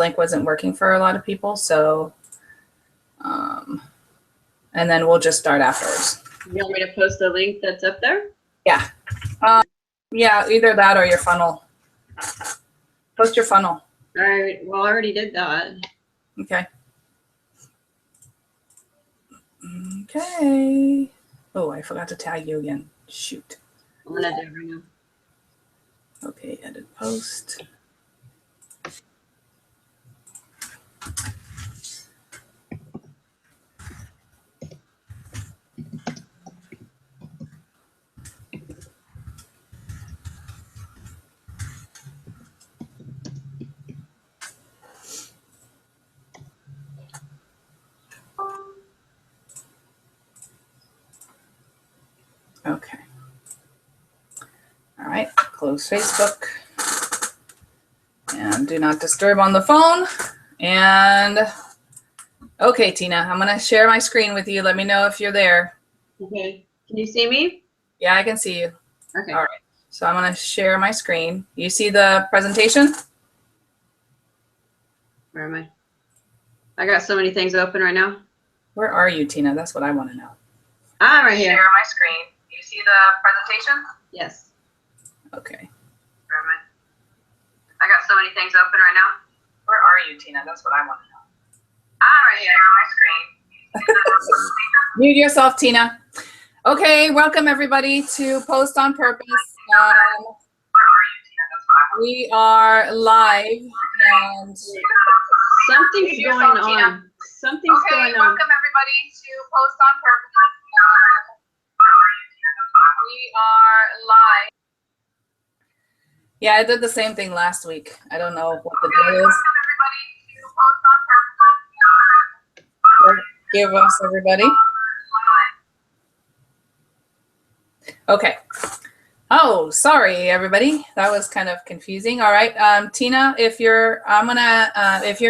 link wasn't working for a lot of people. So, and then we'll just start afterwards. You want me to post the link that's up there? Yeah. Yeah, either that or your funnel. Post your funnel. All right. Well, I already did that. Okay. Okay. Oh, I forgot to tag you again. Shoot. I'm gonna do it right now. Okay, edit post. Okay. All right, close Facebook. And do not disturb on the phone. And okay, Tina, I'm gonna share my screen with you. Let me know if you're there. Okay. Can you see me? Yeah, I can see you. Okay. All right. So I'm gonna share my screen. You see the presentation? Where am I? I got so many things open right now. Where are you, Tina? That's what I want to know. I'm right here. Share my screen. You see the presentation? Yes. Okay. Where am I? I got so many things open right now. Where are you, Tina? That's what I want to know. I'm right here on my screen. Mute yourself, Tina. Okay, welcome everybody to Post on Purpose. We are live and something's going on. Something's going on. Welcome everybody to Post on Purpose. We are live. Yeah, I did the same thing last week. I don't know what the deal is. Forgive us, everybody. Okay. Oh, sorry, everybody. That was kind of confusing. All right, Tina, if you're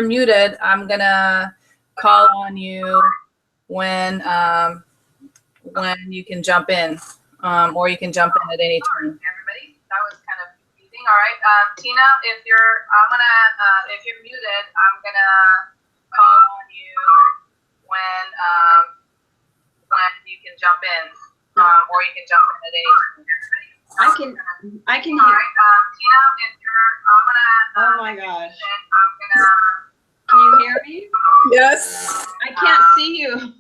muted, I'm gonna call on you when you can jump in, or you can jump in at any time. Everybody, that was kind of confusing. All right, Tina, if you're muted, I'm gonna call on you when you can jump in, or you can jump in at any time. I can hear. All right, Tina, if you're, oh my gosh. Can you hear me? Yes. I can't see you.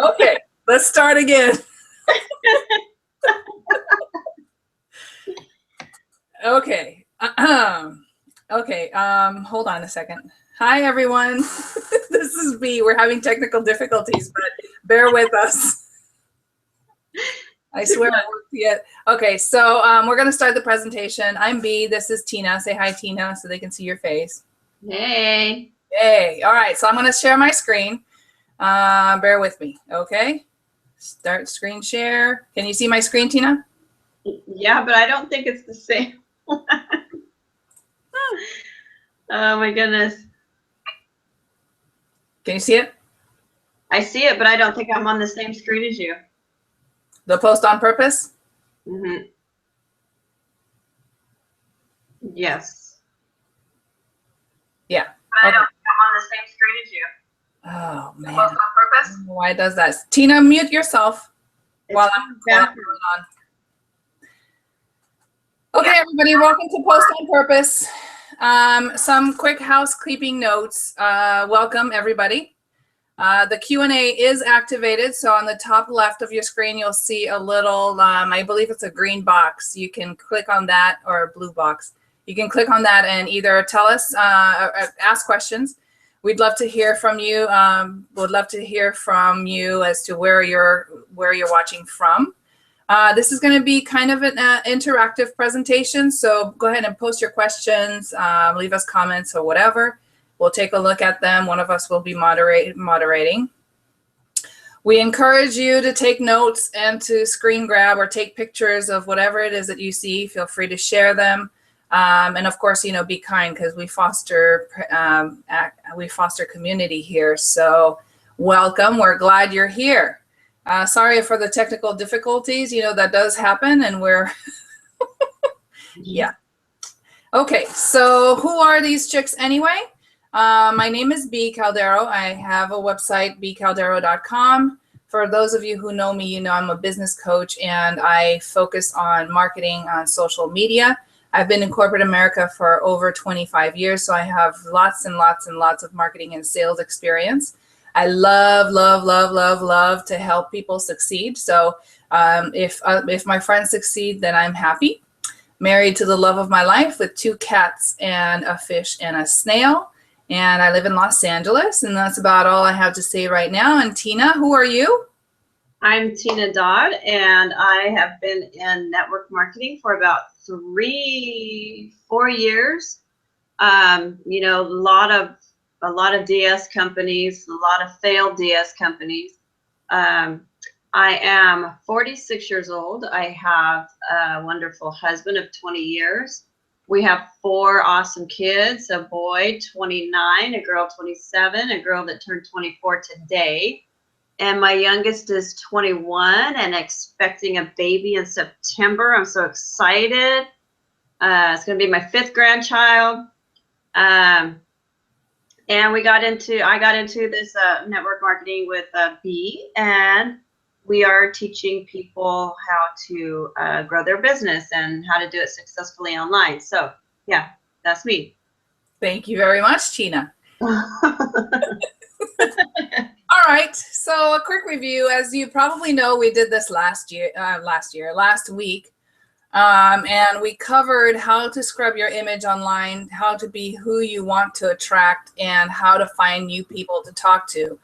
Okay, let's start again. Okay. Okay, hold on a second. Hi, everyone. This is B. We're having technical difficulties, but bear with us. I swear I won't see it. Okay, so we're going to start the presentation. I'm B. This is Tina. Say hi, Tina, so they can see your face. Hey. Hey. All right, so I'm going to share my screen. Bear with me, okay? Start screen share. Can you see my screen, Tina? Yeah, but I don't think it's the same. Oh my goodness. Can you see it? I see it, but I don't think I'm on the same screen as you. The Post on Purpose? Mm-hmm. Yes. Yeah. But I don't think I'm on the same screen as you. Oh, man. The Post on Purpose? Why does that? Tina, mute yourself while I'm going on. Okay, everybody, welcome to Post on Purpose. Some quick housekeeping notes. Welcome, everybody. The Q&A is activated, so on the top left of your screen, you'll see a little, I believe it's a green box. You can click on that, or a blue box. You can click on that and either tell us, ask questions. We'd love to hear from you. Would love to hear from you as to where you're watching from. This is going to be kind of an interactive presentation, so go ahead and post your questions, leave us comments or whatever. We'll take a look at them. One of us will be moderating. We encourage you to take notes and to screen grab or take pictures of whatever it is that you see. Feel free to share them. And of course, you know, be kind, because we foster community here. So welcome. We're glad you're here. Sorry for the technical difficulties. You know, that does happen, and we're Yeah. Okay, so who are these chicks anyway? My name is B. Caldero. I have a website, bcaldero.com. For those of you who know me, you know I'm a business coach and I focus on marketing on social media. I've been in corporate America for over 25 years, so I have lots and lots and lots of marketing and sales experience. I love, love, love, love, love to help people succeed. So if my friends succeed, then I'm happy. Married to the love of my life with 2 cats and a fish and a snail. And I live in Los Angeles, and that's about all I have to say right now. And Tina, who are you? I'm Tina Dodd, and I have been in network marketing for about 3-4 years. You know, a lot of DS companies, a lot of failed DS companies. I am 46 years old. I have a wonderful husband of 20 years. We have 4 awesome kids, a boy 29, a girl 27, a girl that turned 24 today. And my youngest is 21 and expecting a baby in September. I'm so excited. It's going to be my 5th grandchild. And I got into this network marketing with B, and we are teaching people how to grow their business and how to do it successfully online. So yeah, that's me. Thank you very much, Tina. All right, so a quick review. As you probably know, we did this last week. And we covered how to scrub your image online, how to be who you want to attract, and how to find new people to talk to.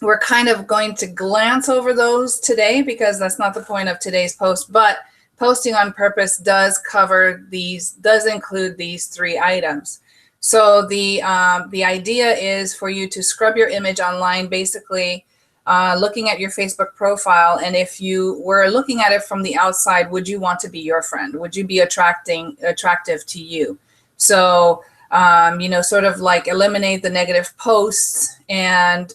We're kind of going to glance over those today because that's not the point of today's post, but posting on purpose does include these 3 items. So the idea is for you to scrub your image online, basically looking at your Facebook profile. And if you were looking at it from the outside, would you want to be your friend? Would you be attractive to you? So, you know, sort of like eliminate the negative posts and,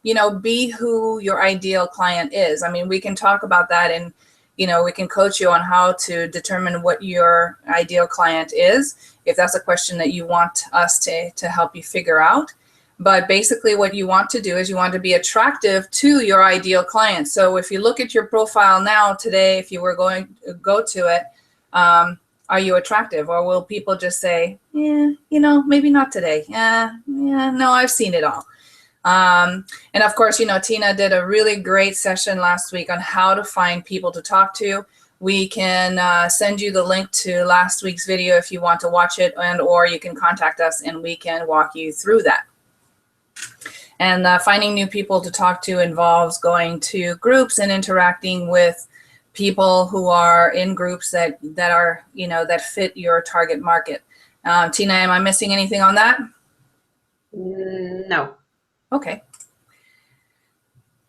you know, be who your ideal client is. I mean, we can talk about that and, you know, we can coach you on how to determine what your ideal client is, if that's a question that you want us to help you figure out. But basically what you want to do is you want to be attractive to your ideal client. So if you look at your profile now today, if you were going to go to it, are you attractive? Or will people just say, yeah, you know, maybe not today. Yeah, no, I've seen it all. And of course, you know, Tina did a really great session last week on how to find people to talk to. We can send you the link to last week's video if you want to watch it, or you can contact us and we can walk you through that. And finding new people to talk to involves going to groups and interacting with people who are in groups that are, you know, that fit your target market. Tina, am I missing anything on that? No. Okay.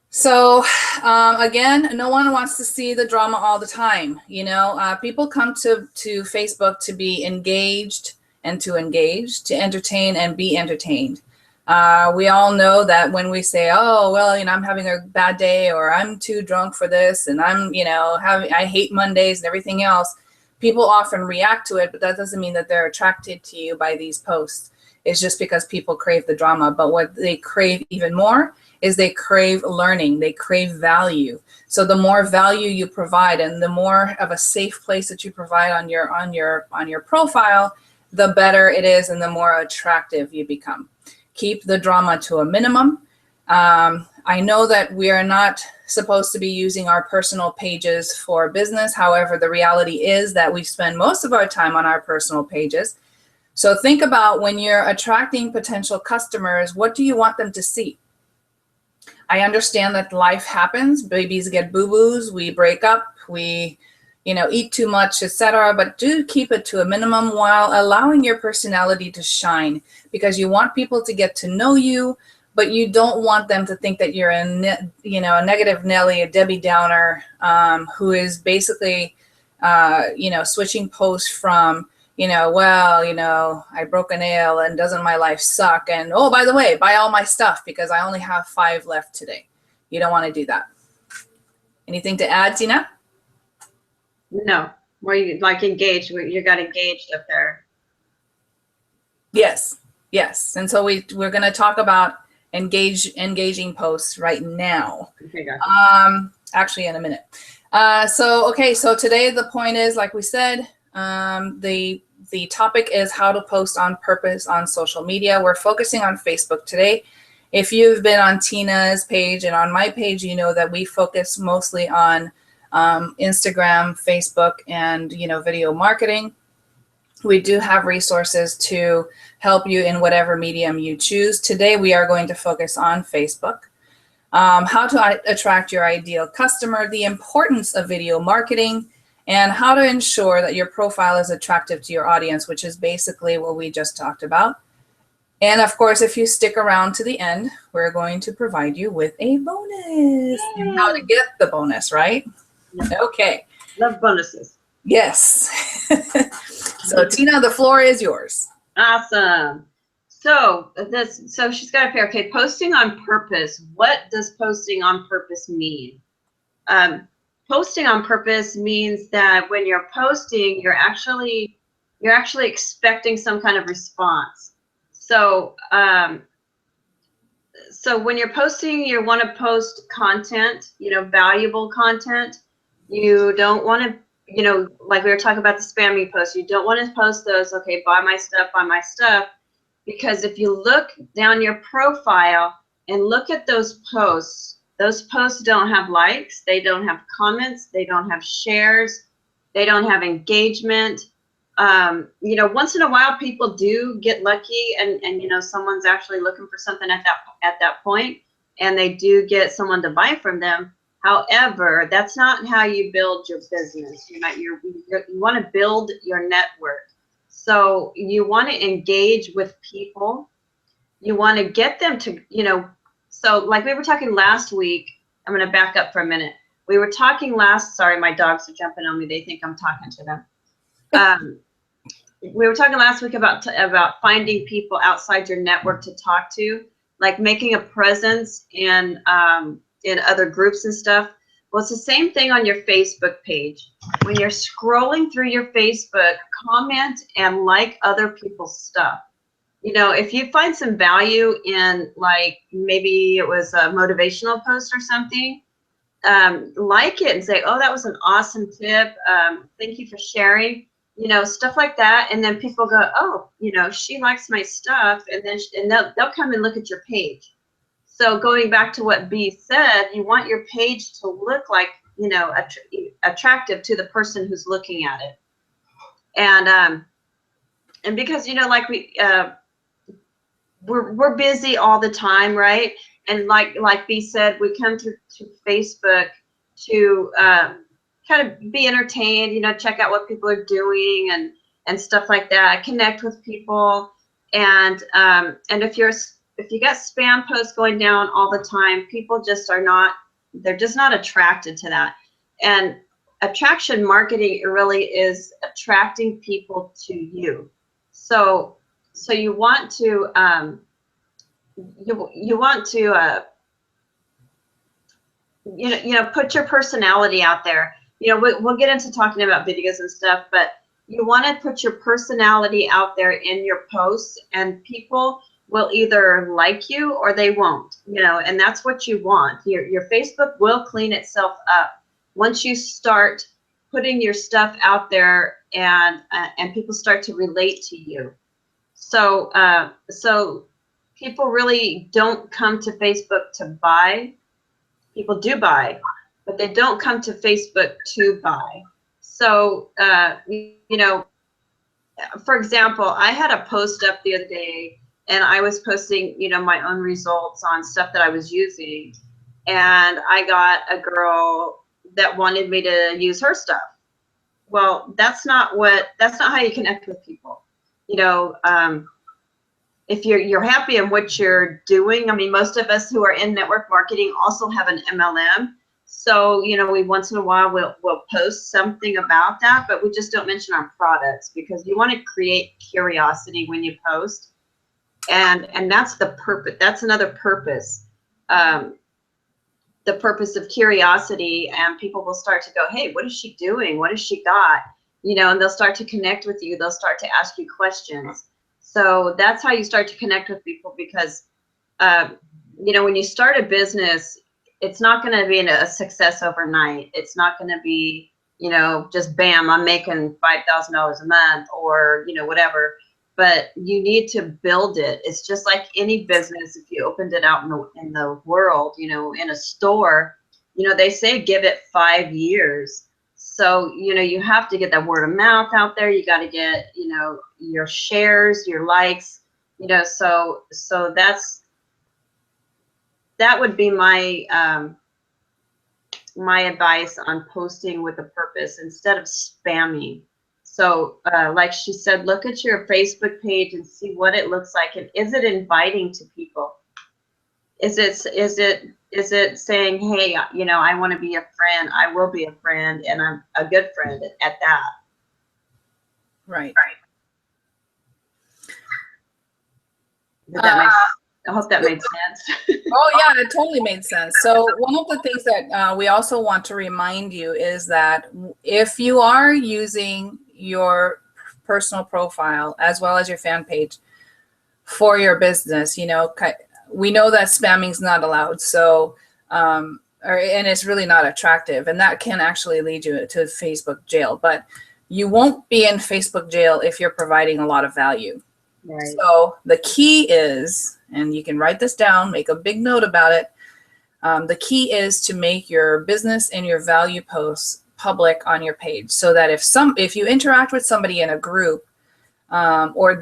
So again, no one wants to see the drama all the time. You know, people come to Facebook to be engaged and to engage, to entertain and be entertained. We all know that when we say, oh, well, you know, I'm having a bad day, or I'm too drunk for this, and I'm, you know, I hate Mondays and everything else, people often react to it, but that doesn't mean that they're attracted to you by these posts. It's just because people crave the drama. But what they crave even more is they crave learning, they crave value. So the more value you provide and the more of a safe place that you provide on your profile, the better it is and the more attractive you become. Keep the drama to a minimum. I know that we are not supposed to be using our personal pages for business. However, the reality is that we spend most of our time on our personal pages. So think about when you're attracting potential customers, what do you want them to see? I understand that life happens. Babies get boo-boos, we break up, we, you know, eat too much, etc. But do keep it to a minimum while allowing your personality to shine, because you want people to get to know you, but you don't want them to think that you're a negative Nelly, a Debbie Downer, who is basically, you know, switching posts from, you know, well, you know, I broke a nail and doesn't my life suck? And, oh, by the way, buy all my stuff because I only have 5 left today. You don't want to do that. Anything to add, Tina? No, Where you like engaged, you got engaged up there. Yes, yes. And so we're going to talk about engaging posts right now. Okay, gotcha. Actually, in a minute. So today the point is, like we said, the topic is how to post on purpose on social media. We're focusing on Facebook today. If you've been on Tina's page and on my page, you know that we focus mostly on Instagram, Facebook, and video marketing. We do have resources to help you in whatever medium you choose. Today, we are going to focus on Facebook, how to attract your ideal customer, the importance of video marketing, and how to ensure that your profile is attractive to your audience, which is basically what we just talked about. And of course, if you stick around to the end, we're going to provide you with a bonus. Yay! And how to get the bonus, right? Yep. Okay. Love bonuses. Yes. So Tina, the floor is yours. Awesome. So she's got up here. Okay, posting on purpose. What does posting on purpose mean? Posting on purpose means that when you're posting, you're actually expecting some kind of response. So so when you're posting, you want to post content, valuable content. You don't want to, like we were talking about the spammy posts, you don't want to post those, okay, buy my stuff, because if you look down your profile and look at those posts don't have likes, they don't have comments, they don't have shares, they don't have engagement. Once in a while people do get lucky and someone's actually looking for something at that point, and they do get someone to buy from them. However, that's not how you build your business. You want to build your network. So you want to engage with people. You want to get them to, so like we were talking last week, I'm going to back up for a minute. We were talking sorry, my dogs are jumping on me. They think I'm talking to them. We were talking last week about finding people outside your network to talk to, like making a presence in other groups and stuff. Well, it's the same thing on your Facebook page. When you're scrolling through your Facebook, comment and like other people's stuff. If you find some value in, like, maybe it was a motivational post or something, like it and say, oh, that was an awesome tip. Thank you for sharing, stuff like that. And then people go, oh, she likes my stuff. And then they'll come and look at your page. So going back to what B said, you want your page to look like, attractive to the person who's looking at it. And because, like we're busy all the time, right? And like B said, we come to Facebook to kind of be entertained, check out what people are doing and stuff like that, connect with people. And if you got spam posts going down all the time, people just they're just not attracted to that. And attraction marketing really is attracting people to you. So you want to put your personality out there. We'll get into talking about videos and stuff, but you want to put your personality out there in your posts, and people will either like you or they won't, and that's what you want. Your Facebook will clean itself up once you start putting your stuff out there and people start to relate to you. So people really don't come to Facebook to buy. People do buy, but they don't come to Facebook to buy. So, for example, I had a post up the other day, and I was posting, my own results on stuff that I was using. And I got a girl that wanted me to use her stuff. Well, that's not how you connect with people. If you're happy in what you're doing, I mean, most of us who are in network marketing also have an MLM. So, we once in a while we'll post something about that, but we just don't mention our products, because you want to create curiosity when you post. And that's the purpose. That's another purpose. The purpose of curiosity, and people will start to go, hey, what is she doing? What has she got? and they'll start to connect with you. They'll start to ask you questions. So that's how you start to connect with people, because, when you start a business, it's not going to be a success overnight. It's not going to be, just bam, I'm making $5,000 a month, or, whatever. But you need to build it. It's just like any business. If you opened it out in the world, in a store, they say give it 5 years. So, you have to get that word of mouth out there. You got to get, your shares, your likes, so that would be my my advice on posting with a purpose instead of spamming. So like she said, look at your Facebook page and see what it looks like, and is it inviting to people? Is it saying, hey, I want to be a friend, I will be a friend, and I'm a good friend at that. Right. Did that make I hope that made sense. Oh yeah, it totally made sense. So one of the things that we also want to remind you is that if you are using your personal profile as well as your fan page for your business, we know that spamming is not allowed. So, and it's really not attractive, and that can actually lead you to Facebook jail. But you won't be in Facebook jail if you're providing a lot of value. Right. So the key is, and you can write this down, make a big note about it. The key is to make your business and your value posts public on your page, so that if you interact with somebody in a group, or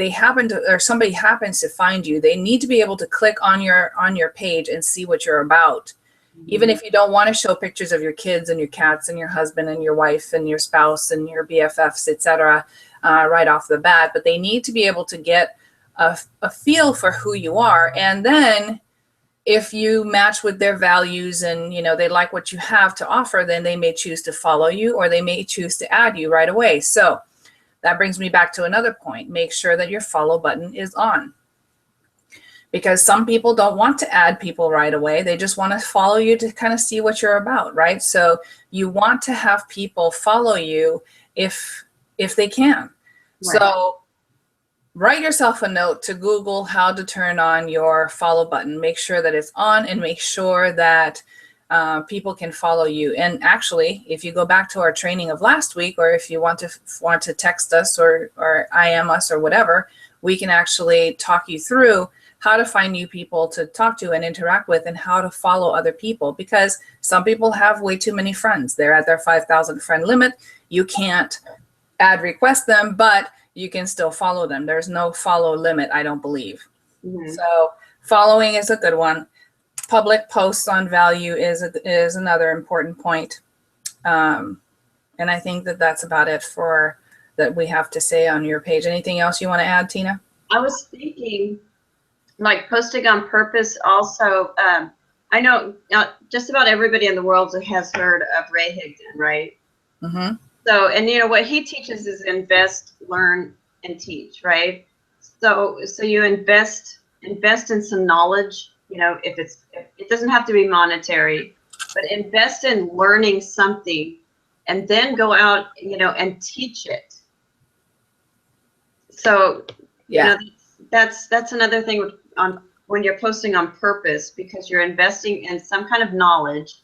somebody happens to find you, they need to be able to click on your page and see what you're about. Mm-hmm. Even if you don't want to show pictures of your kids and your cats and your husband and your wife and your spouse and your BFFs, etc., right off the bat, but they need to be able to get a feel for who you are. And then if you match with their values and they like what you have to offer, then they may choose to follow you, or they may choose to add you right away. So that brings me back to another point. Make sure that your follow button is on, because some people don't want to add people right away. They just want to follow you to kind of see what you're about, right? So you want to have people follow you if they can. Right. So write yourself a note to Google how to turn on your follow button. Make sure that it's on, and make sure that people can follow you. And actually, if you go back to our training of last week, or if you want to text us or IM us or whatever, we can actually talk you through how to find new people to talk to and interact with, and how to follow other people, because some people have way too many friends. They're at their 5,000 friend limit. You can't add request them, but you can still follow them. There's no follow limit, I don't believe. Mm-hmm. So following is a good one. Public posts on value is another important point. And I think that's about it that we have to say on your page. Anything else you want to add, Tina? I was thinking, like, posting on purpose also. I know just about everybody in the world has heard of Ray Higdon, right? Mm-hmm. So, and what he teaches is invest, learn, and teach, right? So you invest in some knowledge. If it doesn't have to be monetary, but invest in learning something, and then go out, and teach it. So, yeah, that's another thing when you're posting on purpose, because you're investing in some kind of knowledge,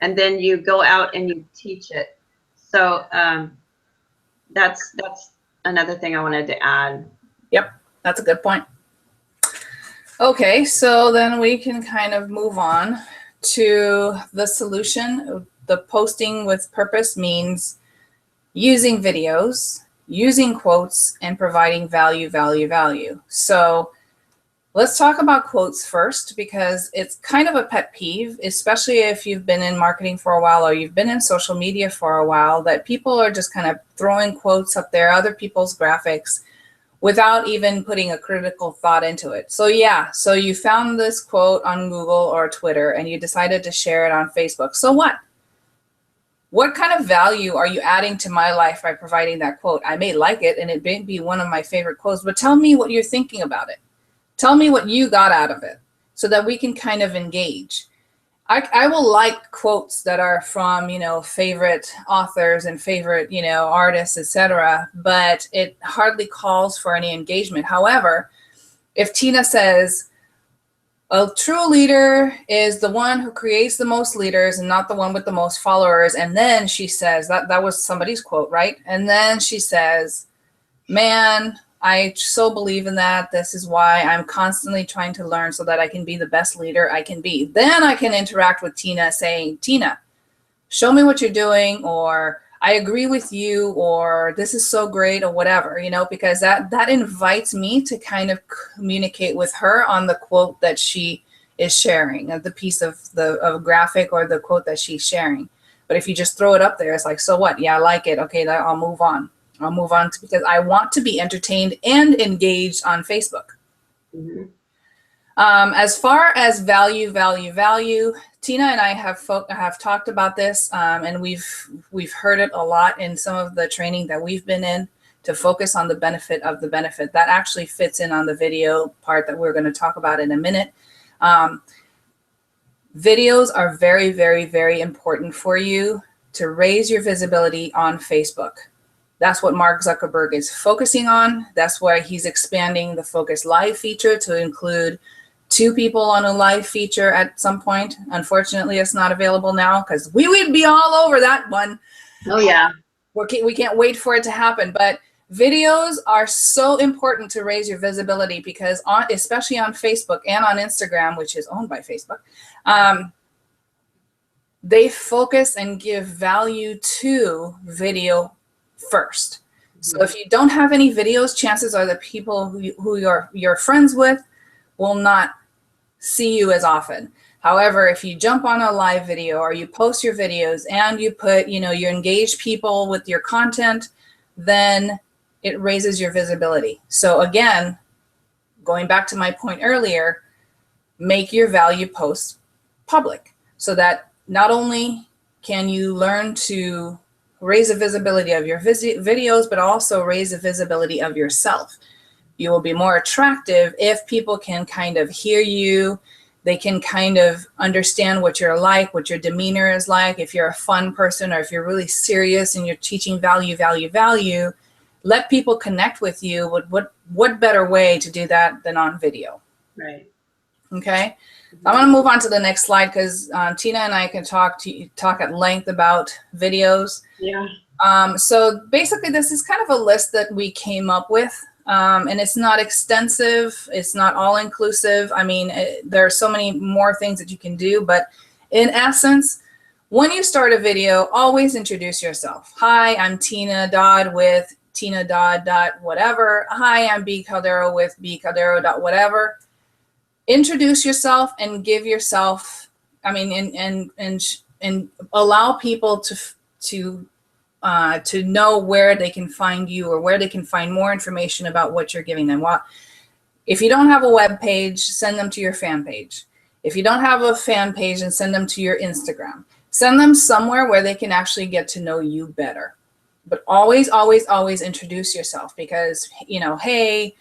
and then you go out and you teach it. So that's another thing I wanted to add. Yep, that's a good point. Okay, so then we can kind of move on to the solution. The posting with purpose means using videos, using quotes, and providing value. So let's talk about quotes first, because it's kind of a pet peeve, especially if you've been in marketing for a while, or you've been in social media for a while, that people are just kind of throwing quotes up there, other people's graphics, without even putting a critical thought into it. So yeah, so you found this quote on Google or Twitter, and you decided to share it on Facebook. So what? What kind of value are you adding to my life by providing that quote? I may like it, and it may be one of my favorite quotes, but tell me what you're thinking about it. Tell me what you got out of it, so that we can kind of engage. I will like quotes that are from, favorite authors and favorite, artists, etc., but it hardly calls for any engagement. However, if Tina says, a true leader is the one who creates the most leaders and not the one with the most followers. And then she says, that was somebody's quote, right? And then she says, man, I so believe in that. This is why I'm constantly trying to learn so that I can be the best leader I can be. Then I can interact with Tina saying, Tina, show me what you're doing, or I agree with you, or this is so great, or whatever, because that invites me to kind of communicate with her on the quote that she is sharing, the piece of the graphic or the quote that she's sharing. But if you just throw it up there, it's like, so what? Yeah, I like it. Okay, I'll move on. Because I want to be entertained and engaged on Facebook. Mm-hmm. As far as value, Tina and I have talked about this, and we've heard it a lot in some of the training that we've been in, to focus on the benefit of the benefit. That actually fits in on the video part that we're going to talk about in a minute. Videos are very, very, very important for you to raise your visibility on Facebook. That's what Mark Zuckerberg is focusing on. That's why he's expanding the Focus Live feature to include 2 people on a live feature at some point. Unfortunately, it's not available now because we would be all over that one. Oh, yeah. We can't wait for it to happen. But videos are so important to raise your visibility because especially on Facebook and on Instagram, which is owned by Facebook, they focus and give value to video first. So if you don't have any videos, chances are the people who you're friends with will not see you as often. However, if you jump on a live video or you post your videos and you put, you engage people with your content, then it raises your visibility. So again, going back to my point earlier, make your value posts public so that not only can you learn to raise the visibility of your videos, but also raise the visibility of yourself. You will be more attractive if people can kind of hear you. They can kind of understand what you're like, what your demeanor is like. If you're a fun person or if you're really serious and you're teaching value, let people connect with you. What better way to do that than on video? Right. Okay. I want to move on to the next slide because Tina and I can talk at length about videos. Yeah. So basically, this is kind of a list that we came up with, and it's not extensive. It's not all inclusive. I mean, there are so many more things that you can do, but in essence, when you start a video, always introduce yourself. Hi, I'm Tina Dodd with Tina Dodd whatever. Hi, I'm B Caldero with B Caldero whatever. Introduce yourself and give yourself, and allow people to know where they can find you or where they can find more information about what you're giving them. If you don't have a web page, send them to your fan page. If you don't have a fan page, then send them to your Instagram. Send them somewhere where they can actually get to know you better. But always, always, always introduce yourself because, hey,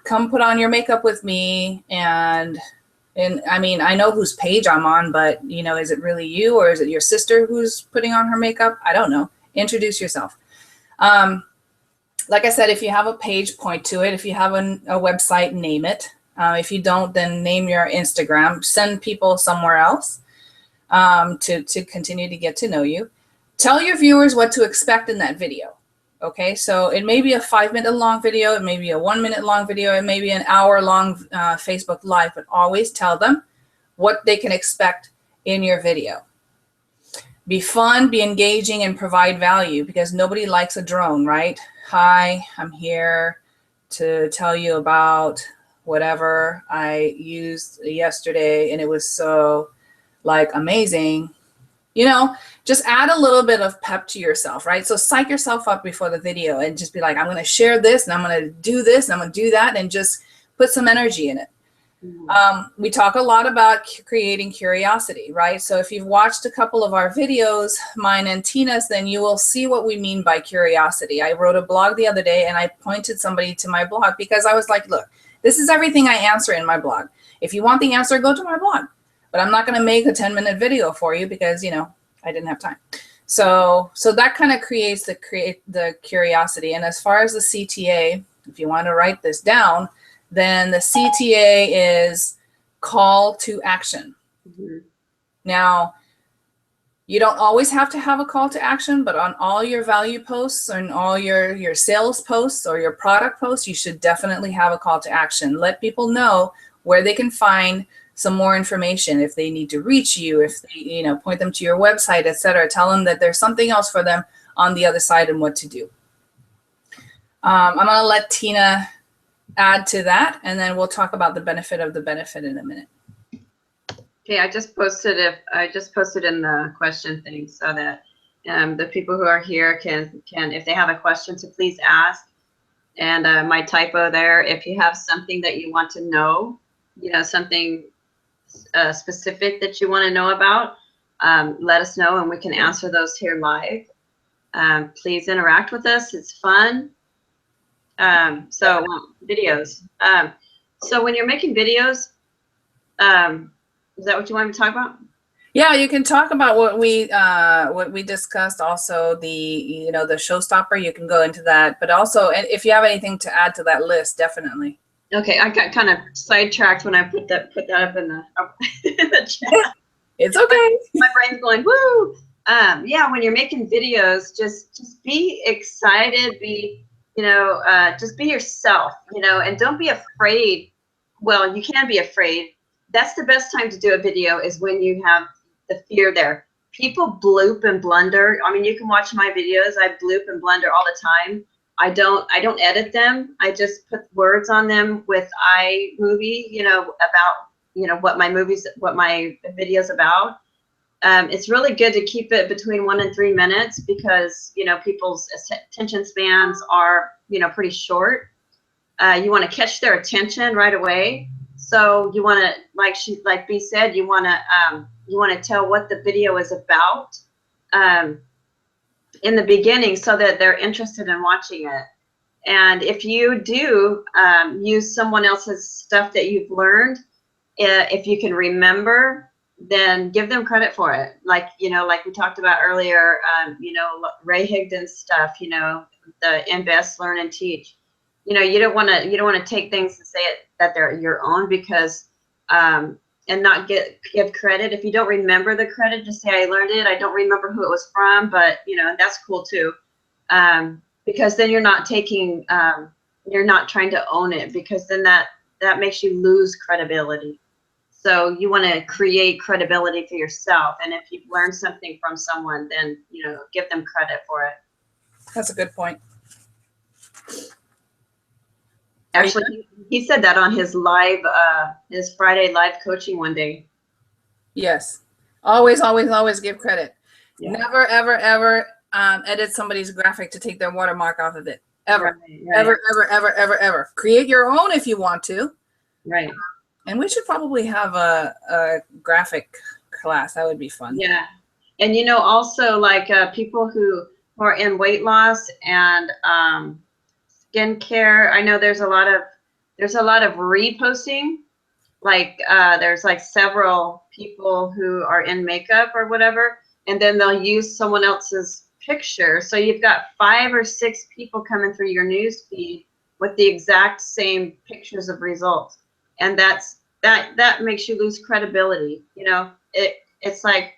come put on your makeup with me. And I mean, I know whose page I'm on, but, is it really you or is it your sister who's putting on her makeup? I don't know. Introduce yourself. Like I said, if you have a page, point to it. If you have a website, name it. If you don't, then name your Instagram. Send people somewhere else to continue to get to know you. Tell your viewers what to expect in that video. Okay, so it may be a 5-minute long video, it may be a 1-minute long video, it may be an hour-long Facebook Live, but always tell them what they can expect in your video. Be fun, be engaging, and provide value because nobody likes a drone, right? Hi, I'm here to tell you about whatever I used yesterday, and it was so amazing. Just add a little bit of pep to yourself, right? So psych yourself up before the video and just be like, I'm going to share this and I'm going to do this and I'm going to do that, and just put some energy in it. We talk a lot about creating curiosity, right? So if you've watched a couple of our videos, mine and Tina's, then you will see what we mean by curiosity. I wrote a blog the other day and I pointed somebody to my blog because I was like, look, this is everything I answer in my blog. If you want the answer, go to my blog. but I'm not going to make a 10-minute video for you because, you know, I didn't have time. So that kind of creates the curiosity. And as far as the CTA, if you want to write this down, then the CTA is call to action. Mm-hmm. Now, you don't always have to have a call to action, but on all your value posts and all your sales posts or your product posts, you should definitely have a call to action. Let people know where they can find some more information, if they need to reach you, if they, you know, point them to your website, etc. Tell them that there's something else for them on the other side and what to do. I'm going to let Tina add to that, and then we'll talk about the benefit of the benefit in a minute. Okay, I just posted in the question thing so that the people who are here can, if they have a question, to please ask. And my typo there, if you have something that you want to know, you know, something specific that you want to know about, let us know and we can answer those here live. Please interact with us. It's fun. Videos. So when you're making videos, is that what you want me to talk about? Yeah, you can talk about what we discussed. Also, the the showstopper. You can go into that, but also, and if you have anything to add to that list, definitely. Okay, I got kind of sidetracked when I put that up in the chat. It's okay. My brain's going woo. Yeah, when you're making videos, just be excited. Just be yourself. And don't be afraid. Well, you can be afraid. That's the best time to do a video, is when you have the fear there. People bloop and blunder. I mean, you can watch my videos. I bloop and blunder all the time. I don't edit them. I just put words on them with iMovie, about what my video's about. It's really good to keep it between 1 and 3 minutes because people's attention spans are pretty short. You want to catch their attention right away. So you want to, like B said, you want to tell what the video is about in the beginning so that they're interested in watching it. And if you do use someone else's stuff that you've learned, if you can remember, then give them credit for it. Like we talked about earlier, Ray Higdon's stuff, the Invest, Learn, and Teach. You don't want to take things and say that they're your own, because and not give credit. If you don't remember the credit, just say I learned it. I don't remember who it was from, but that's cool too, because then you're not taking, you're not trying to own it, because then that makes you lose credibility. So you want to create credibility for yourself, and if you've learned something from someone, then give them credit for it. That's a good point. Actually, he said that on his live, his Friday live coaching one day. Yes. Always, always, always give credit. Yeah. Never, ever, ever edit somebody's graphic to take their watermark off of it. Ever. Right. Ever, ever, ever, ever, ever. Create your own if you want to. Right. And we should probably have a graphic class. That would be fun. Yeah. And also like people who are in weight loss and skincare. I know there's a lot of reposting. Like there's like several people who are in makeup or whatever, and then they'll use someone else's picture. So you've got 5 or 6 people coming through your news feed with the exact same pictures of results, and that makes you lose credibility. It's like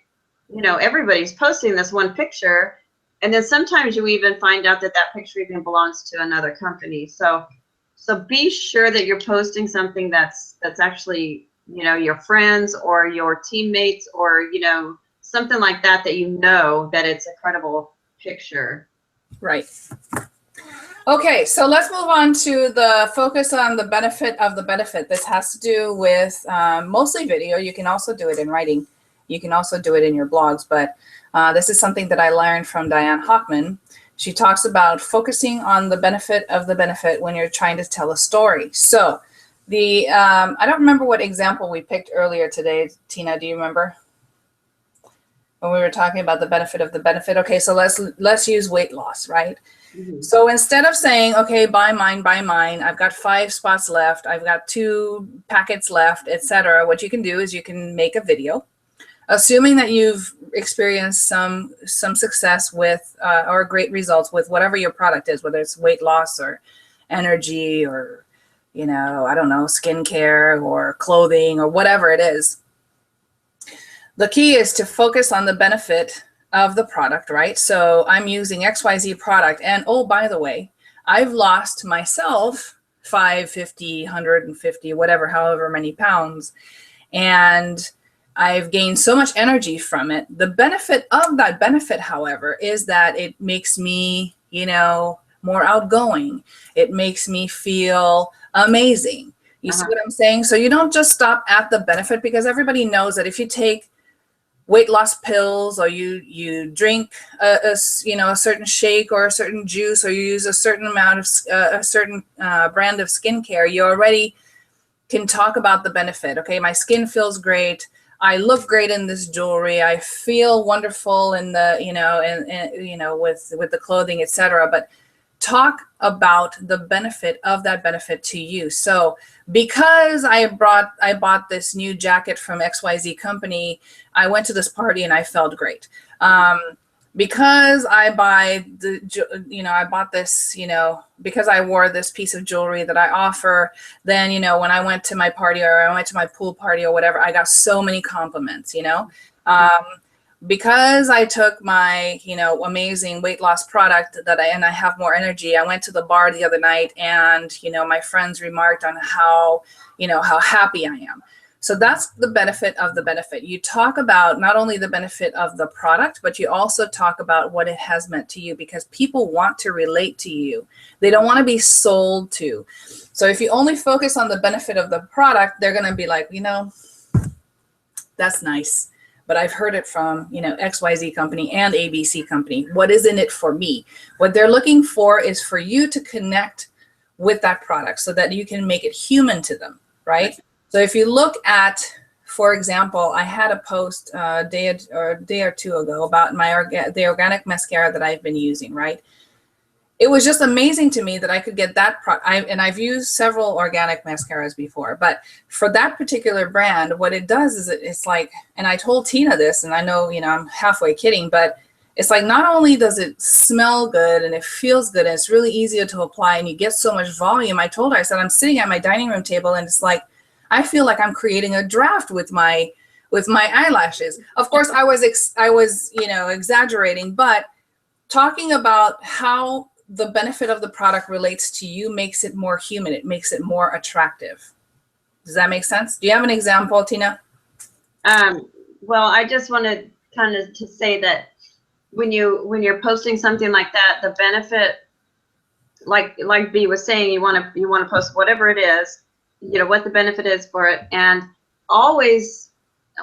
everybody's posting this one picture. And then sometimes you even find out that picture even belongs to another company. So be sure that you're posting something that's actually, your friends or your teammates or, something like that that it's a credible picture. Right. Okay, so let's move on to the focus on the benefit of the benefit. This has to do with mostly video. You can also do it in writing. You can also do it in your blogs, but this is something that I learned from Diane Hockman. She talks about focusing on the benefit of the benefit when you're trying to tell a story. So I don't remember what example we picked earlier today. Tina, do you remember? When we were talking about the benefit of the benefit. Okay, so let's use weight loss, right? Mhm. So instead of saying, okay, buy mine, I've got 5 spots left, I've got 2 packets left, etc., what you can do is you can make a video, assuming that you've experienced some success with or great results with whatever your product is, whether it's weight loss or energy or, you know, I don't know, skincare or clothing or whatever it is. The key is to focus on the benefit of the product, right? So I'm using XYZ product. And oh, by the way, I've lost myself 5, 50, 150, whatever, however many pounds. And I've gained so much energy from it. The benefit of that benefit, however, is that it makes me, you know, more outgoing. It makes me feel amazing. You see Uh-huh. what I'm saying? So you don't just stop at the benefit, because everybody knows that if you take weight loss pills or you drink you know, a certain shake or a certain juice, or you use a certain amount of a certain brand of skincare, you already can talk about the benefit. Okay, my skin feels great, I look great in this jewelry, I feel wonderful in the, you know, and you know, with the clothing, etc. But talk about the benefit of that benefit to you. So because I bought this new jacket from XYZ company, I went to this party and I felt great. Because I bought this, you know, because I wore this piece of jewelry that I offer, then, you know, when I went to my party or I went to my pool party or whatever, I got so many compliments, you know. Because I took my, you know, amazing weight loss product and I have more energy. I went to the bar the other night and, you know, my friends remarked on how, you know, how happy I am. So that's the benefit of the benefit. You talk about not only the benefit of the product, but you also talk about what it has meant to you, because people want to relate to you. They don't want to be sold to. So if you only focus on the benefit of the product, they're going to be like, you know, that's nice, but I've heard it from, you know, XYZ company and ABC company. What is in it for me? What they're looking for is for you to connect with that product so that you can make it human to them, right? So if you look at, for example, I had a post a day or two ago about the organic mascara that I've been using, right? It was just amazing to me that I could get that and I've used several organic mascaras before, but for that particular brand, what it does is it's like, and I told Tina this, and I know, you know, I'm halfway kidding, but it's like, not only does it smell good and it feels good and it's really easy to apply and you get so much volume. I told her, I said, I'm sitting at my dining room table and it's like, I feel like I'm creating a draft with my eyelashes. Of course, I was, you know, exaggerating, but talking about how the benefit of the product relates to you makes it more human. It makes it more attractive. Does that make sense? Do you have an example, Tina? Well, I just wanted kind of to say that when you're posting something like that, the benefit, like B was saying, you want to post whatever it is, you know, what the benefit is for it, and always,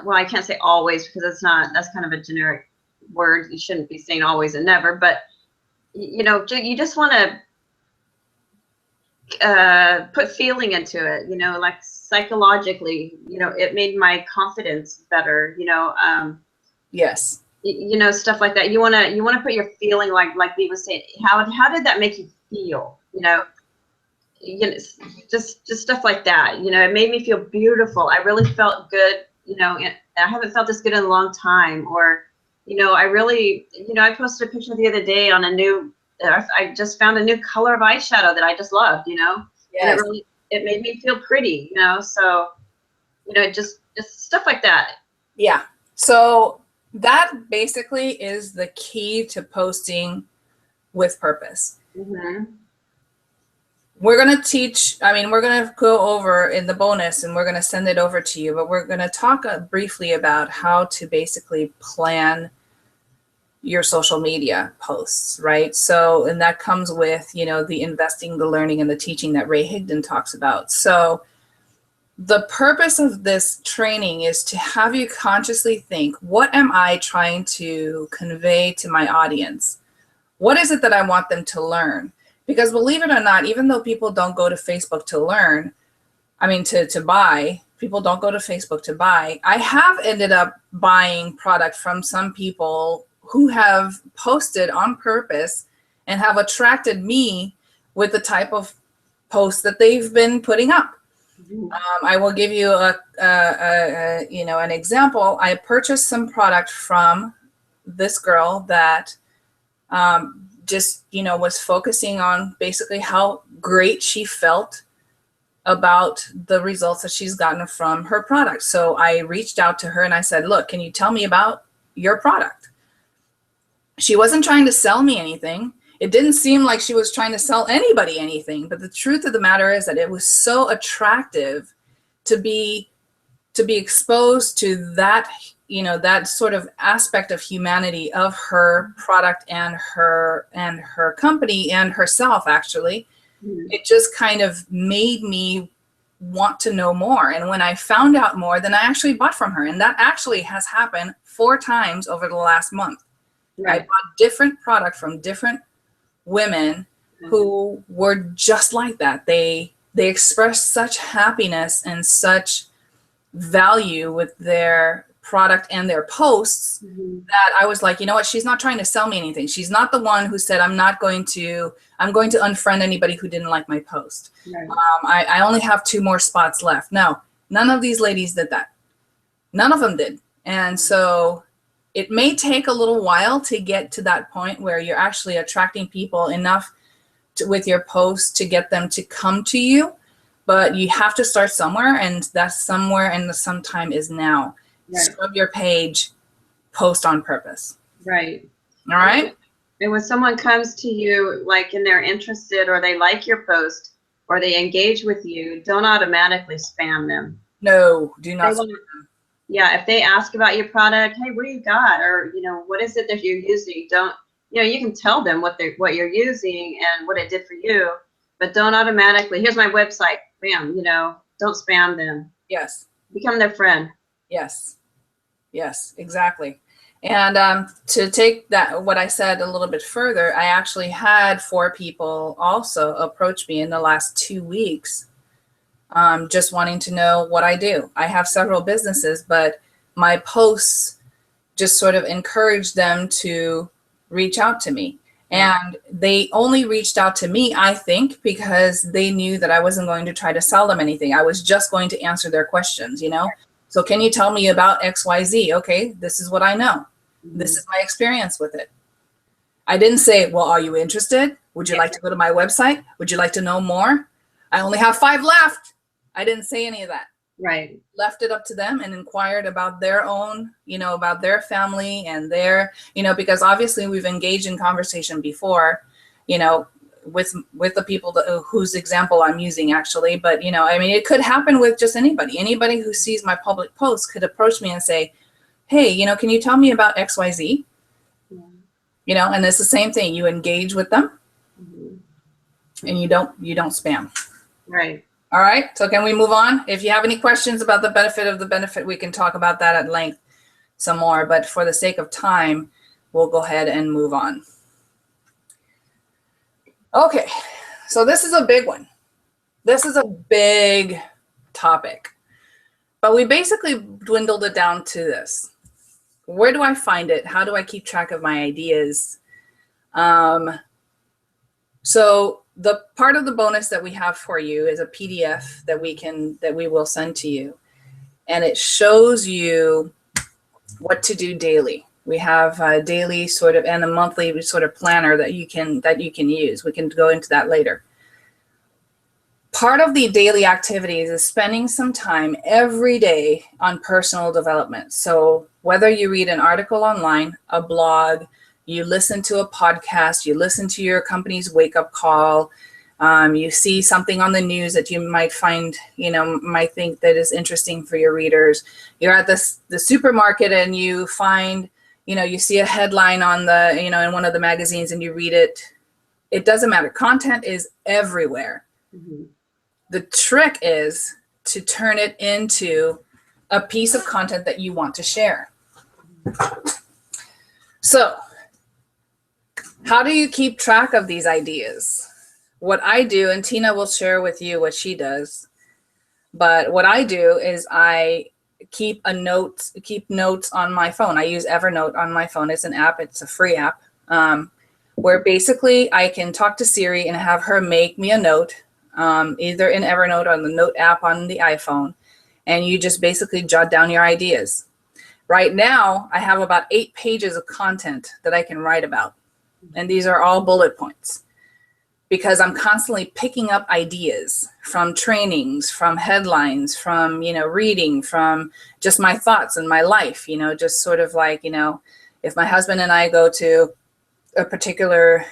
well, I can't say always because that's kind of a generic word. You shouldn't be saying always and never, but you know, you just want to put feeling into it, you know, like psychologically, you know, it made my confidence better, you know. Yes. You know, stuff like that. You want to put your feeling, like we was saying, how did that make you feel, you know, just stuff like that. You know, it made me feel beautiful. I really felt good, you know, and I haven't felt this good in a long time. Or, you know, I really, you know, I posted a picture the other day on I just found a new color of eyeshadow that I just loved, you know. Yes. And it made me feel pretty, you know. So, you know, just stuff like that. Yeah. So that basically is the key to posting with purpose. Mm-hmm. We're going to teach, I mean, we're going to go over in the bonus and we're going to send it over to you, but we're going to talk briefly about how to basically plan your social media posts, right? So, and that comes with, you know, the investing, the learning, and the teaching that Ray Higdon talks about. So the purpose of this training is to have you consciously think, what am I trying to convey to my audience? What is it that I want them to learn? Because believe it or not, even though people don't go to Facebook to learn, I mean, to buy, people don't go to Facebook to buy. I have ended up buying product from some people who have posted on purpose and have attracted me with the type of posts that they've been putting up. I will give you an example. I purchased some product from this girl that just was focusing on basically how great she felt about the results that she's gotten from her product. So I reached out to her and I said, look, can you tell me about your product? She wasn't trying to sell me anything. It didn't seem like she was trying to sell anybody anything, but the truth of the matter is that it was so attractive to be exposed to that, that sort of aspect of humanity of her product and her company and herself, actually. It just kind of made me want to know more. And when I found out more, then I actually bought from her. And that actually has happened 4 times over the last month. Right. I bought different product from different women who were just like that. They expressed such happiness and such value with their product and their posts that I was like, you know what? She's not trying to sell me anything. She's not the one who said, I'm going to unfriend anybody who didn't like my post. Right. I only have 2 more spots left. No, none of these ladies did that. None of them did. And so it may take a little while to get to that point where you're actually attracting people enough with your posts to get them to come to you. But you have to start somewhere, and that's somewhere, and the sometime is now. Right. Scrub your page, post on purpose. Right. All right. And when someone comes to you, like, and they're interested, or they like your post, or they engage with you, don't automatically spam them. No, do not spam them. Yeah, if they ask about your product, hey, what do you got, or what is it that you're using? Don't you can tell them what you're using and what it did for you, but don't automatically. Here's my website. Bam. Don't spam them. Yes. Become their friend. Yes. Yes, exactly. And to take that, what I said a little bit further, I actually had 4 people also approach me in the last 2 weeks, just wanting to know what I do. I have several businesses, but my posts just sort of encouraged them to reach out to me. And they only reached out to me, I think, because they knew that I wasn't going to try to sell them anything. I was just going to answer their questions, So can you tell me about XYZ? Okay, this is what I know. This is my experience with it. I didn't say, well, are you interested? Would you like to go to my website? Would you like to know more? I only have 5 left. I didn't say any of that. Right. Left it up to them and inquired about their own, about their family and their, because obviously we've engaged in conversation before, with the people whose example I'm using, actually. But, it could happen with just anybody. Anybody who sees my public post could approach me and say, hey, can you tell me about XYZ? Yeah. And it's the same thing. You engage with them and you don't spam. Right. All right. So can we move on? If you have any questions about the benefit, we can talk about that at length some more. But for the sake of time, we'll go ahead and move on. Okay. So this is a big one. This is a big topic. But we basically dwindled it down to this. Where do I find it? How do I keep track of my ideas? So the part of the bonus that we have for you is a PDF that we will send to you. And it shows you what to do daily. We have a daily sort of and a monthly sort of planner that you can use. We can go into that later. Part of the daily activities is spending some time every day on personal development. So whether you read an article online, a blog, you listen to a podcast, you listen to your company's wake-up call, you see something on the news that you might find, might think that is interesting for your readers. You're at the supermarket and you find, you see a headline on the, in one of the magazines and you read it. It doesn't matter. Content is everywhere. Mm-hmm. The trick is to turn it into a piece of content that you want to share. So how do you keep track of these ideas? What I do, and Tina will share with you what she does, but what I do is I keep notes on my phone. I use Evernote on my phone. It's an app. It's a free app. where basically I can talk to Siri and have her make me a note, either in Evernote or the Note app on the iPhone, and you just basically jot down your ideas. Right now, I have about 8 pages of content that I can write about, and these are all bullet points, because I'm constantly picking up ideas from trainings, from headlines, from, reading, from just my thoughts and my life, just sort of like, if my husband and I go to a particular,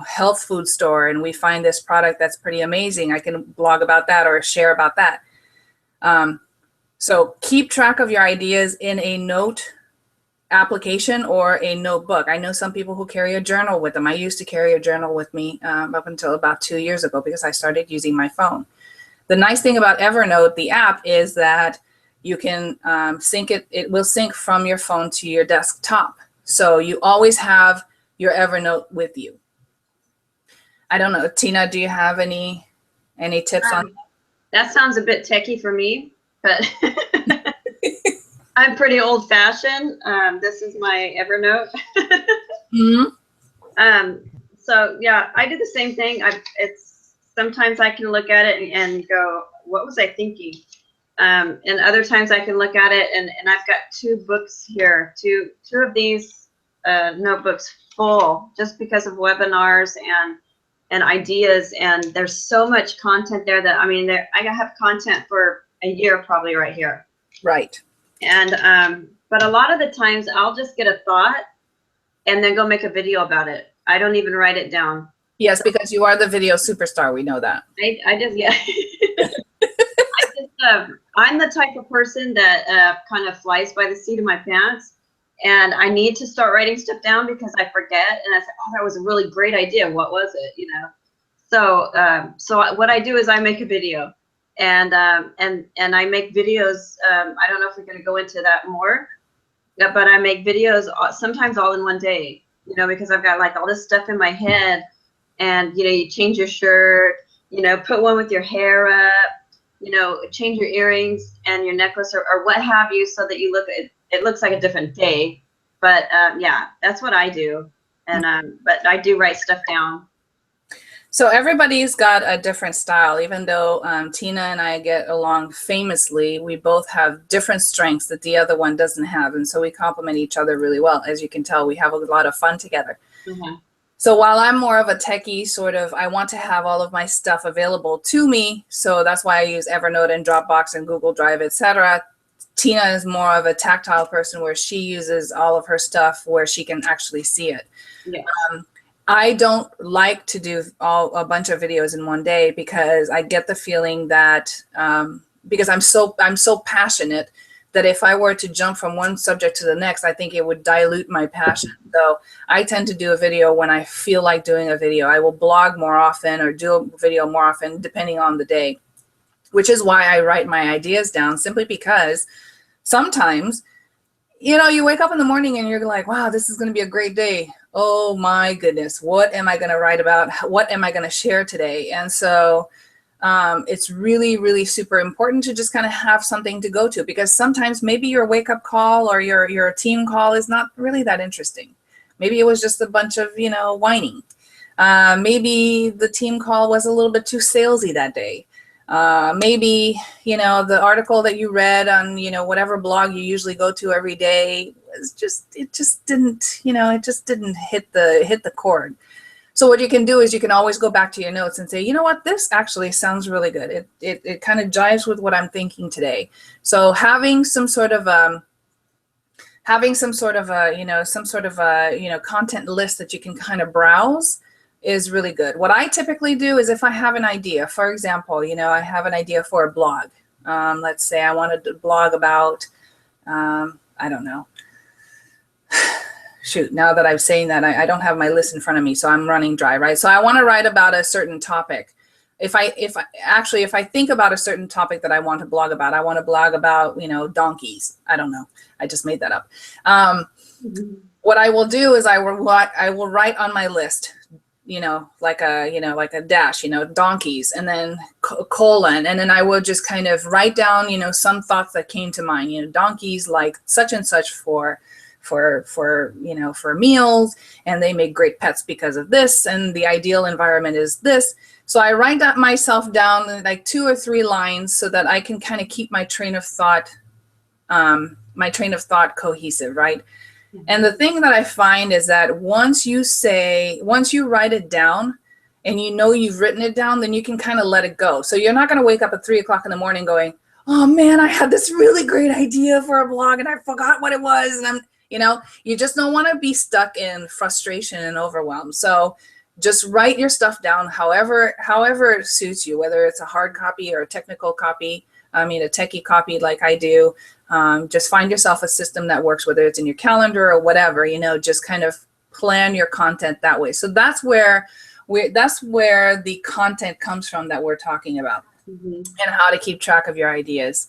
health food store and we find this product that's pretty amazing, I can blog about that or share about that. So keep track of your ideas in a note application or a notebook. I know some people who carry a journal with them. I used to carry a journal with me up until about 2 years ago because I started using my phone. The nice thing about Evernote, the app, is that you can sync it. It will sync from your phone to your desktop. So you always have your Evernote with you. I don't know, Tina, do you have any tips on that? That sounds a bit techie for me, but I'm pretty old fashioned. This is my Evernote. Mm-hmm. So yeah, I do the same thing. It's sometimes I can look at it and go, what was I thinking? And other times I can look at it and I've got 2 books here, two of these notebooks full just because of webinars and ideas. And there's so much content there that, I have content for a year probably right here. Right. And but a lot of the times I'll just get a thought and then go make a video about it. I don't even write it down. Yes, because you are the video superstar. We know that. I just, yeah. I'm the type of person that kind of flies by the seat of my pants, and I need to start writing stuff down because I forget. And I say, oh, that was a really great idea. What was it? So what I do is I make a video. And I make videos. I don't know if we're going to go into that more, but I make videos sometimes all in one day, because I've got like all this stuff in my head, and you change your shirt, put one with your hair up, change your earrings and your necklace or what have you, so that it looks like a different day. But yeah, that's what I do. And but I do write stuff down. So everybody's got a different style. Even though Tina and I get along famously, we both have different strengths that the other one doesn't have. And so we complement each other really well. As you can tell, we have a lot of fun together. Mm-hmm. So while I'm more of a techie sort of, I want to have all of my stuff available to me. So that's why I use Evernote and Dropbox and Google Drive, etc. Tina is more of a tactile person where she uses all of her stuff where she can actually see it. Yeah. I don't like to do a bunch of videos in one day because I get the feeling that because I'm so passionate that if I were to jump from one subject to the next, I think it would dilute my passion. So I tend to do a video when I feel like doing a video. I will blog more often or do a video more often depending on the day, which is why I write my ideas down, simply because sometimes, you wake up in the morning and you're like, wow, this is going to be a great day. Oh my goodness, what am I going to write about? What am I going to share today? And so it's really, really super important to just kind of have something to go to, because sometimes maybe your wake up call or your team call is not really that interesting. Maybe it was just a bunch of, whining. Maybe the team call was a little bit too salesy that day. Maybe, the article that you read on, whatever blog you usually go to every day was it just didn't hit the chord. So what you can do is you can always go back to your notes and say, you know what, this actually sounds really good. It kind of jives with what I'm thinking today. So having some sort of content list that you can kind of browse is really good. What I typically do is if I have an idea, for example, I have an idea for a blog. Let's say I wanted to blog about, I don't know. Shoot, now that I'm saying that, I don't have my list in front of me, so I'm running dry, right? So I want to write about a certain topic. If I think about a certain topic that I want to blog about, I want to blog about, donkeys. I don't know. I just made that up. What I will do is I will write on my list, like a dash, donkeys, and then colon, and then I will just kind of write down, some thoughts that came to mind, donkeys like such and such for for meals, and they make great pets because of this, and the ideal environment is this. So I write that myself down in like 2 or 3 lines so that I can kind of keep my train of thought cohesive, right? And the thing that I find is that once you write it down and you've written it down, then you can kind of let it go. So you're not going to wake up at 3 o'clock in the morning going, oh man, I had this really great idea for a blog and I forgot what it was. And you just don't want to be stuck in frustration and overwhelm. So just write your stuff down however it suits you, whether it's a hard copy or a technical copy. a techie copy like I do. Just find yourself a system that works, whether it's in your calendar or whatever, just kind of plan your content that way. So that's where the content comes from that we're talking about, and how to keep track of your ideas.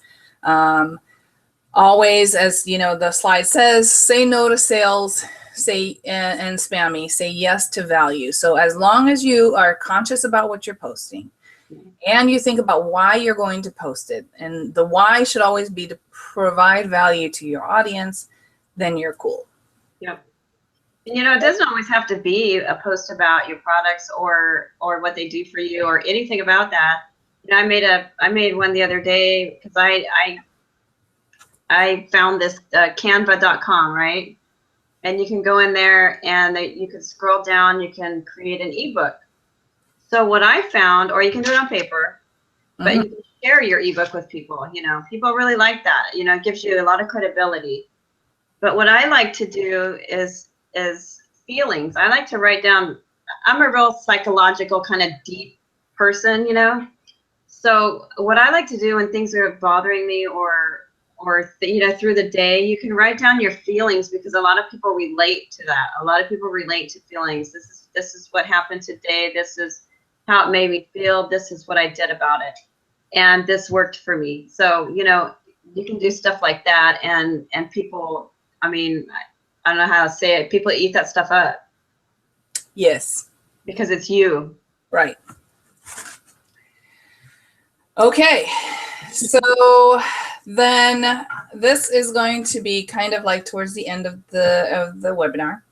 Always, as the slide says, say no to sales, and spammy, say yes to value. So as long as you are conscious about what you're posting, and you think about why you're going to post it, and the why should always be to provide value to your audience, then you're cool. Yep. And it doesn't always have to be a post about your products or what they do for you or anything about that. I made one the other day because I found this canva.com, right? And you can go in there and you can scroll down, you can create an ebook. So what I found, or you can do it on paper, but you can share your ebook with people. People really like that. It gives you a lot of credibility. But what I like to do is feelings. I like to write down. I'm a real psychological kind of deep person, So what I like to do when things are bothering me or through the day, you can write down your feelings, because a lot of people relate to that. A lot of people relate to feelings. This is what happened today. This is how it made me feel. This is what I did about it. And this worked for me. So, you can do stuff like that. And people, I don't know how to say it. People eat that stuff up. Yes. Because it's you. Right. Okay. So then this is going to be kind of like towards the end of the webinar.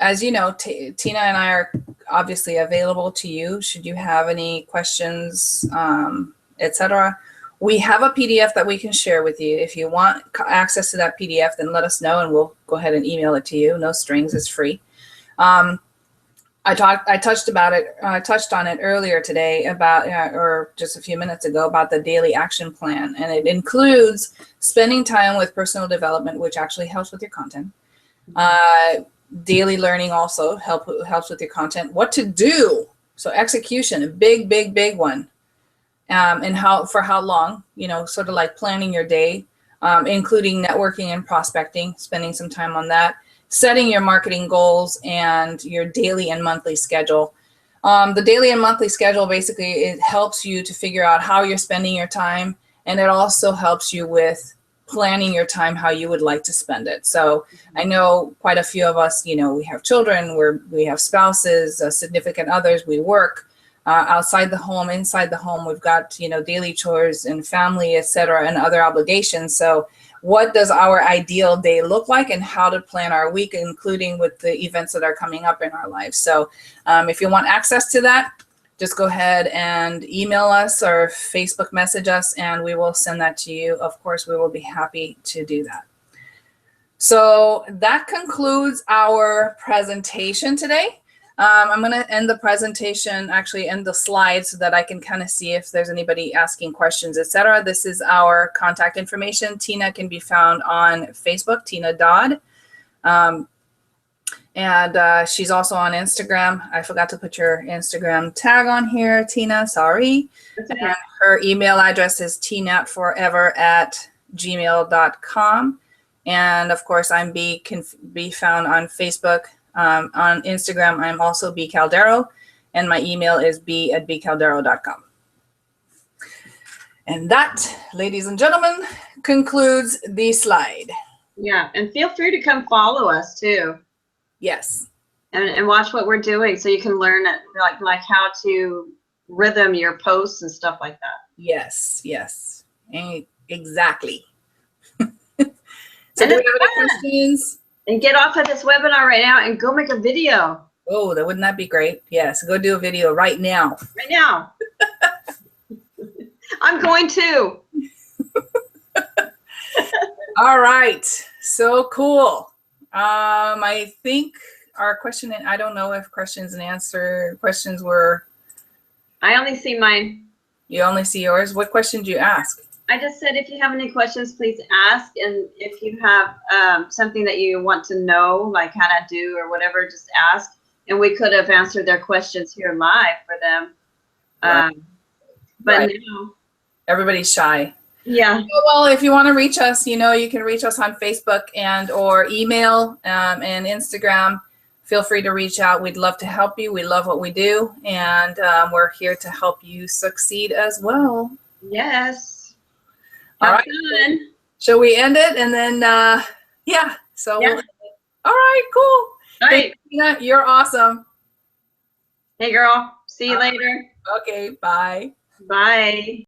As you know, Tina and I are obviously available to you should you have any questions, etc. We have a PDF that we can share with you. If you want access to that PDF, then let us know and we'll go ahead and email it to you. No strings, it's free. I touched on it earlier today or just a few minutes ago, about the daily action plan. And it includes spending time with personal development, which actually helps with your content. Daily learning also helps with your content. What to do. So execution, a big, big, big one. And for how long, sort of like planning your day, including networking and prospecting, spending some time on that. Setting your marketing goals and your daily and monthly schedule. The daily and monthly schedule, basically, it helps you to figure out how you're spending your time, and it also helps you with planning your time how you would like to spend it. So I know quite a few of us, we have children, we have spouses, significant others, we work outside the home, inside the home, we've got, daily chores and family, etc., and other obligations. So what does our ideal day look like, and how to plan our week, including with the events that are coming up in our lives. So if you want access to that, just go ahead and email us or Facebook message us, and we will send that to you. Of course, we will be happy to do that. So that concludes our presentation today. I'm going to end the presentation, actually end the slides, so that I can kind of see if there's anybody asking questions, etc. This is our contact information. Tina can be found on Facebook, Tina Dodd. And she's also on Instagram. I forgot to put your Instagram tag on here, Tina, sorry. Okay. And her email address is tnatforever@gmail.com. And of course, can be found on Facebook. On Instagram, I'm also B Caldero, and my email is b@bcaldero.com. And that, ladies and gentlemen, concludes the slide. Yeah, and feel free to come follow us too. Yes. And watch what we're doing, so you can learn like how to rhythm your posts and stuff like that. Yes, exactly. So And do we it's have any fun. questions? And get off of this webinar right now and go make a video Oh, wouldn't that be great? Yes, go do a video right now. right now. I'm going to. All right, so cool. I think our question, and I don't know if questions were. I only see mine. You only see yours. What question did you ask? I just said if you have any questions, please ask. And if you have something that you want to know, like how to do or whatever, just ask. And we could have answered their questions here live for them. Right. But Right. now, Everybody's shy. yeah. Well, if you want to reach us, you can reach us on Facebook and or email and Instagram. Feel free to reach out. We'd love to help you. We love what we do, and we're here to help you succeed as well. Yes. All Have right. fun. Shall we end it? And then, yeah. So, Yeah. We'll end it. All right, cool. All right. Tina, you're awesome. Hey, girl. See you later. Okay, bye. Bye.